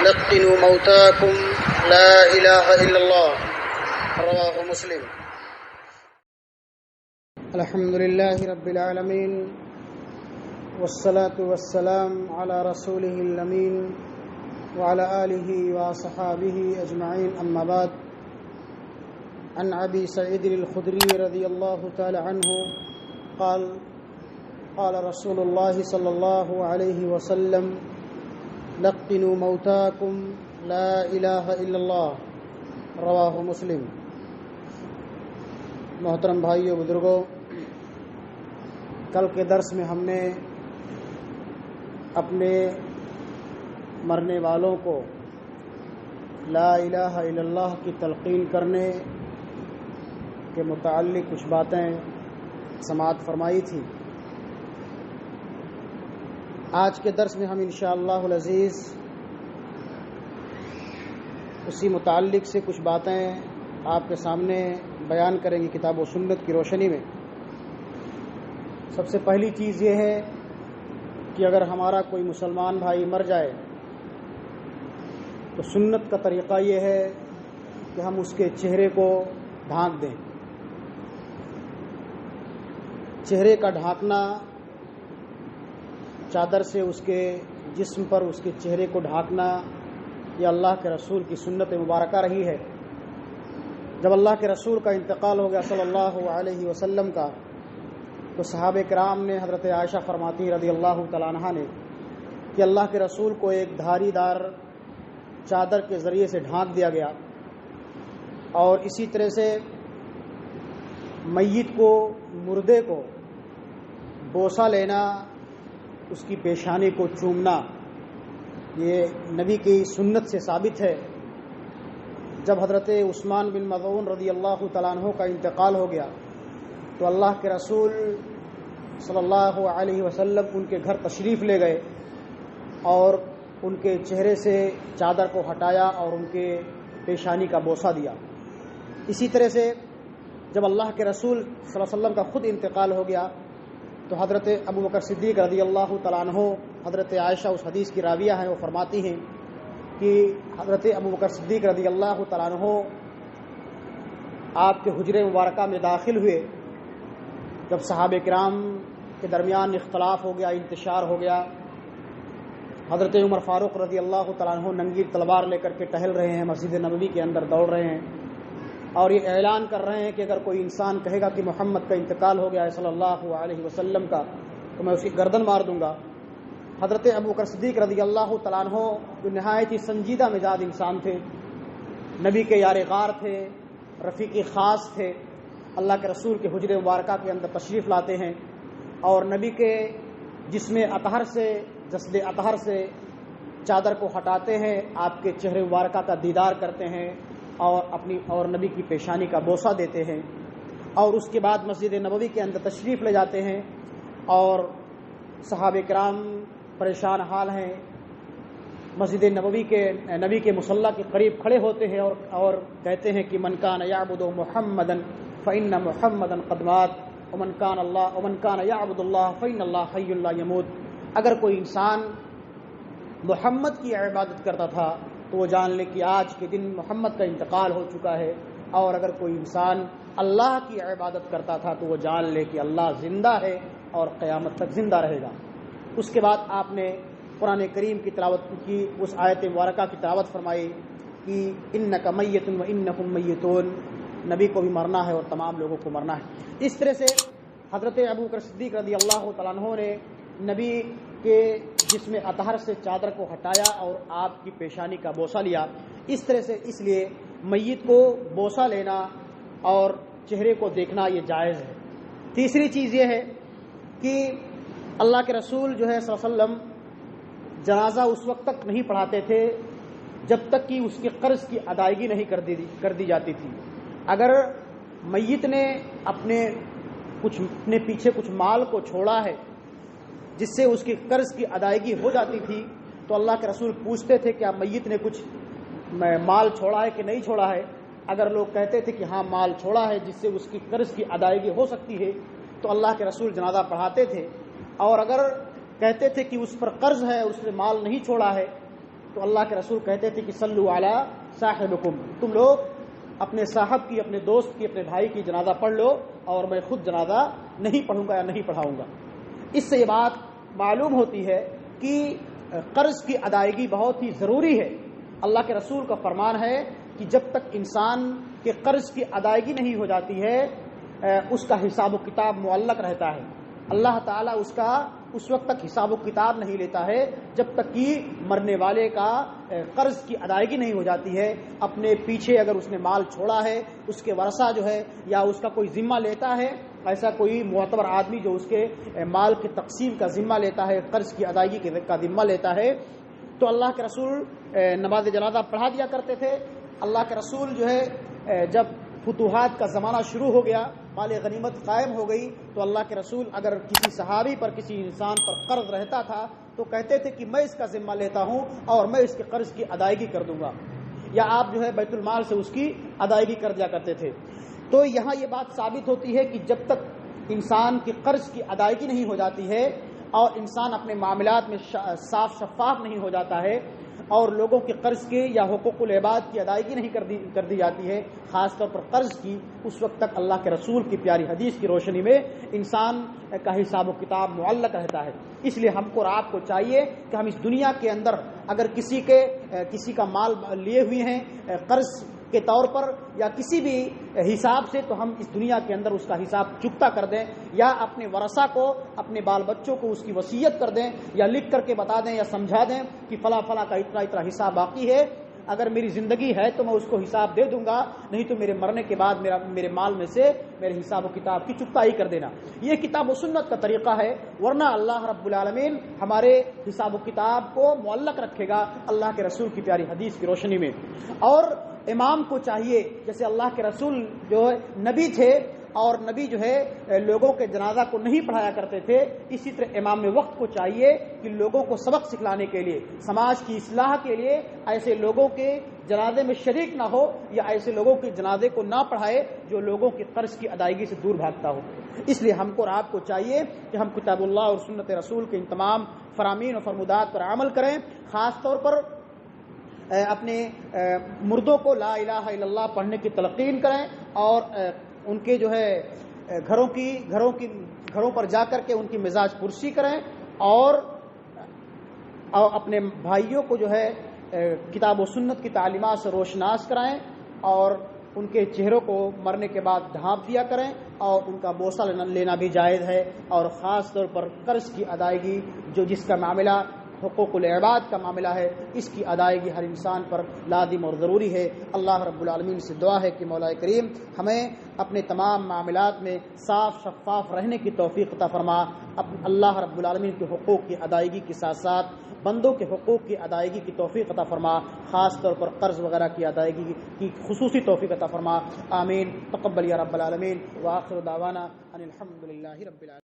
لقنوا موتاكم لا إله إلا الله رواه مسلم. الحمد لله رب العالمين والصلاة والسلام على رسوله الأمين وعلى آله وصحابه أجمعين. أما بعد، عن أبي سعيد الخدري رضي الله تعالى عنه قال قال رسول الله صلى الله عليه وسلم لقنوا موتاكم لا إله إلا الله رواہ مسلم. محترم بھائیو بزرگوں، کل کے درس میں ہم نے اپنے مرنے والوں کو لا الہ الا اللہ کی تلقین کرنے کے متعلق کچھ باتیں سماعت فرمائی تھی. آج کے درس میں ہم انشاءاللہ العزیز اسی متعلق سے کچھ باتیں آپ کے سامنے بیان کریں گے کتاب و سنت کی روشنی میں. سب سے پہلی چیز یہ ہے کہ اگر ہمارا کوئی مسلمان بھائی مر جائے تو سنت کا طریقہ یہ ہے کہ ہم اس کے چہرے کو ڈھانک دیں. چہرے کا ڈھانکنا، چادر سے اس کے جسم پر اس کے چہرے کو ڈھانکنا، یہ اللہ کے رسول کی سنت مبارکہ رہی ہے. جب اللہ کے رسول کا انتقال ہو گیا صلی اللہ علیہ وسلم کا، تو صحابہ کرام نے، حضرت عائشہ فرماتی رضی اللہ تعالیٰ عنہا نے، کہ اللہ کے رسول کو ایک دھاری دار چادر کے ذریعے سے ڈھانک دیا گیا، اور اسی طرح سے میت کو، مردے کو بوسہ لینا، اس کی پیشانی کو چومنا، یہ نبی کی سنت سے ثابت ہے. جب حضرت عثمان بن مظعون رضی اللہ تعالیٰ عنہ کا انتقال ہو گیا تو اللہ کے رسول صلی اللہ علیہ وسلم ان کے گھر تشریف لے گئے اور ان کے چہرے سے چادر کو ہٹایا اور ان کے پیشانی کا بوسہ دیا. اسی طرح سے جب اللہ کے رسول صلی اللہ علیہ وسلم کا خود انتقال ہو گیا تو حضرت ابوبکر صدیق رضی اللہ تعالیٰ عنہ، حضرت عائشہ اس حدیث کی راویہ ہیں، وہ فرماتی ہیں کہ حضرت ابوبکر صدیق رضی اللہ تعالیٰ عنہ آپ کے حجرے مبارکہ میں داخل ہوئے. جب صحابہ کرام کے درمیان اختلاف ہو گیا، انتشار ہو گیا، حضرت عمر فاروق رضی اللہ تعالیٰ عنہ ننگی تلوار لے کر کے ٹہل رہے ہیں، مسجد نبوی کے اندر دوڑ رہے ہیں اور یہ اعلان کر رہے ہیں کہ اگر کوئی انسان کہے گا کہ محمد کا انتقال ہو گیا ہے صلی اللہ علیہ وسلم کا، تو میں اس کی گردن مار دوں گا. حضرت ابوبکر صدیق رضی اللہ تعالیٰ عنہ جو نہایت ہی سنجیدہ مزاج انسان تھے، نبی کے یار غار تھے، رفیق خاص تھے، اللہ کے رسول کے حجر مبارکہ کے اندر تشریف لاتے ہیں اور نبی کے جسم اطہر سے، جسد اطہر سے چادر کو ہٹاتے ہیں، آپ کے چہرے مبارکہ کا دیدار کرتے ہیں اور نبی کی پیشانی کا بوسہ دیتے ہیں، اور اس کے بعد مسجد نبوی کے اندر تشریف لے جاتے ہیں اور صحابہ کرام پریشان حال ہیں. مسجد نبی کے مصلی کے قریب کھڑے ہوتے ہیں اور کہتے ہیں کہ من کان یعبد محمدا فإن محمدا قد مات ومن کان یعبد اللہ فإن اللہ حی لا یموت. اگر کوئی انسان محمد کی عبادت کرتا تھا تو وہ جان لے کہ آج کے دن محمد کا انتقال ہو چکا ہے، اور اگر کوئی انسان اللہ کی عبادت کرتا تھا تو وہ جان لے کہ اللہ زندہ ہے اور قیامت تک زندہ رہے گا. اس کے بعد آپ نے قرآن کریم کی تلاوت کی، اس آیت مبارکہ کی تلاوت فرمائی کہ انک میت و انکم میتون، نبی کو بھی مرنا ہے اور تمام لوگوں کو مرنا ہے. اس طرح سے حضرت ابوبکر صدیق رضی اللہ تعالیٰ عنہ نے نبی کے جسم اطہر سے چادر کو ہٹایا اور آپ کی پیشانی کا بوسہ لیا. اس طرح سے اس لیے میت کو بوسہ لینا اور چہرے کو دیکھنا یہ جائز ہے. تیسری چیز یہ ہے کہ اللہ کے رسول جو ہے صلی اللہ علیہ وسلم جنازہ اس وقت تک نہیں پڑھاتے تھے جب تک کہ اس کے قرض کی ادائیگی نہیں کر دی جاتی تھی. اگر میت نے اپنے پیچھے کچھ مال کو چھوڑا ہے جس سے اس کی قرض کی ادائیگی ہو جاتی تھی تو اللہ کے رسول پوچھتے تھے کہ آپ میت نے کچھ مال چھوڑا ہے کہ نہیں چھوڑا ہے. اگر لوگ کہتے تھے کہ ہاں مال چھوڑا ہے جس سے اس کی قرض کی ادائیگی ہو سکتی ہے تو اللہ کے رسول جنازہ پڑھاتے تھے، اور اگر کہتے تھے کہ اس پر قرض ہے، اس نے مال نہیں چھوڑا ہے تو اللہ کے رسول کہتے تھے کہ صلو علی صاحبکم، تم لوگ اپنے صاحب کی، اپنے دوست کی، اپنے بھائی کی جنازہ پڑھ لو اور میں خود جنازہ نہیں پڑھوں گا یا نہیں پڑھاؤں گا۔ اس سے یہ بات معلوم ہوتی ہے کہ قرض کی ادائیگی بہت ہی ضروری ہے۔ اللہ کے رسول کا فرمان ہے کہ جب تک انسان کے قرض کی ادائیگی نہیں ہو جاتی ہے اس کا حساب و کتاب معلق رہتا ہے۔ اللہ تعالیٰ اس کا اس وقت تک حساب و کتاب نہیں لیتا ہے جب تک کہ مرنے والے کا قرض کی ادائیگی نہیں ہو جاتی ہے۔ اپنے پیچھے اگر اس نے مال چھوڑا ہے، اس کے ورثہ جو ہے یا اس کا کوئی ذمہ لیتا ہے، ایسا کوئی معتبر آدمی جو اس کے مال کی تقسیم کا ذمہ لیتا ہے، قرض کی ادائیگی کا ذمہ لیتا ہے، تو اللہ کے رسول نماز جنازہ پڑھا دیا کرتے تھے۔ اللہ کے رسول جو ہے جب فتوحات کا زمانہ شروع ہو گیا، مال غنیمت قائم ہو گئی، تو اللہ کے رسول اگر کسی صحابی پر، کسی انسان پر قرض رہتا تھا تو کہتے تھے کہ میں اس کا ذمہ لیتا ہوں اور میں اس کے قرض کی ادائیگی کر دوں گا، یا آپ جو ہے بیت المال سے اس کی ادائیگی کر دیا کرتے تھے۔ تو یہاں یہ بات ثابت ہوتی ہے کہ جب تک انسان کی قرض کی ادائیگی نہیں ہو جاتی ہے اور انسان اپنے معاملات میں صاف شفاف نہیں ہو جاتا ہے اور لوگوں کے قرض کے یا حقوق العباد کی ادائیگی نہیں کر دی جاتی ہے، خاص طور پر قرض کی، اس وقت تک اللہ کے رسول کی پیاری حدیث کی روشنی میں انسان کا حساب و کتاب معلق رہتا ہے۔ اس لیے ہم کو اور آپ کو چاہیے کہ ہم اس دنیا کے اندر اگر کسی کا مال لیے ہوئے ہیں قرض کے طور پر یا کسی بھی حساب سے، تو ہم اس دنیا کے اندر اس کا حساب چکتا کر دیں، یا اپنے ورثہ کو، اپنے بال بچوں کو اس کی وصیت کر دیں، یا لکھ کر کے بتا دیں یا سمجھا دیں کہ فلاں فلاں کا اتنا اتنا حساب باقی ہے، اگر میری زندگی ہے تو میں اس کو حساب دے دوں گا، نہیں تو میرے مرنے کے بعد میرے مال میں سے میرے حساب و کتاب کی چکتائی کر دینا۔ یہ کتاب و سنت کا طریقہ ہے، ورنہ اللہ رب العالمین ہمارے حساب و کتاب کو معلق رکھے گا اللہ کے رسول کی پیاری حدیث کی روشنی میں۔ اور امام کو چاہیے، جیسے اللہ کے رسول جو نبی تھے اور نبی جو ہے لوگوں کے جنازہ کو نہیں پڑھایا کرتے تھے، اسی طرح امام وقت کو چاہیے کہ لوگوں کو سبق سکھلانے کے لیے، سماج کی اصلاح کے لیے ایسے لوگوں کے جنازے میں شریک نہ ہو یا ایسے لوگوں کے جنازے کو نہ پڑھائے جو لوگوں کی قرض کی ادائیگی سے دور بھاگتا ہو۔ اس لیے ہم کو اور آپ کو چاہیے کہ ہم کتاب اللہ اور سنت رسول کے ان تمام فرامین و فرمودات پر عمل کریں، خاص طور پر اپنے مردوں کو لا الہ الا اللہ پڑھنے کی تلقین کریں اور ان کے جو ہے گھروں پر جا کر کے ان کی مزاج پرسی کریں اور اپنے بھائیوں کو جو ہے کتاب و سنت کی تعلیمات سے روشناس کرائیں اور ان کے چہروں کو مرنے کے بعد ڈھانپ دیا کریں اور ان کا بوسہ لینا بھی جائز ہے۔ اور خاص طور پر قرض کی ادائیگی جس کا معاملہ حقوق العباد کا معاملہ ہے، اس کی ادائیگی ہر انسان پر لازم اور ضروری ہے۔ اللہ رب العالمین سے دعا ہے کہ مولا کریم ہمیں اپنے تمام معاملات میں صاف شفاف رہنے کی توفیق عطا فرما۔ اللہ رب العالمین کے حقوق کی ادائیگی کے ساتھ ساتھ بندوں کے حقوق کی ادائیگی کی توفیق عطا فرما، خاص طور پر قرض وغیرہ کی ادائیگی کی خصوصی توفیق عطا فرما۔ آمین۔ تقبل یا رب العالمین۔ وآخر دعوانا ان الحمد للہ رب العالمین۔